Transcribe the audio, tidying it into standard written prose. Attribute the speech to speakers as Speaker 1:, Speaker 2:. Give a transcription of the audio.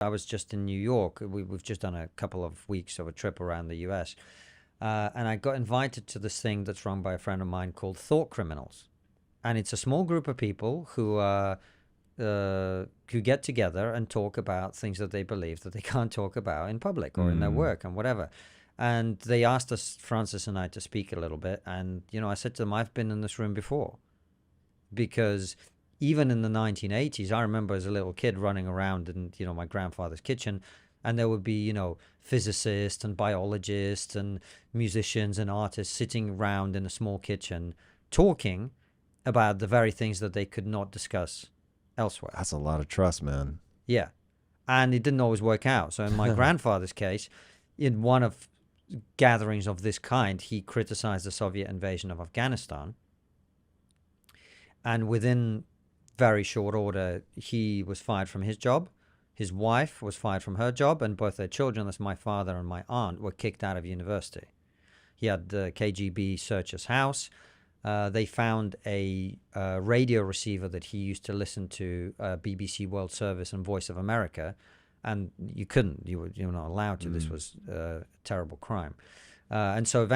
Speaker 1: I was just in New York. We've just done a couple of weeks of a trip around the US. And I got invited to this thing that's run by a friend of mine called Thought Criminals. And it's a small group of people who get together and talk about things that they believe that they can't talk about in public or in their work and whatever. And they asked us, Francis and I, to speak a little bit. And, I said to them, I've been in this room before. Because even in the 1980s, I remember as a little kid running around in, my grandfather's kitchen, and there would be, physicists and biologists and musicians and artists sitting around in a small kitchen talking about the very things that they could not discuss elsewhere.
Speaker 2: That's a lot of trust, man.
Speaker 1: Yeah. And it didn't always work out. So in my grandfather's case, in one of gatherings of this kind, he criticized the Soviet invasion of Afghanistan. And within very short order, he was fired from his job. His wife was fired from her job, and both their children, that's my father and my aunt, were kicked out of university. He had the KGB search his house. They found a radio receiver that he used to listen to BBC World Service and Voice of America, and you couldn't. You were not allowed to. This was a terrible crime. And so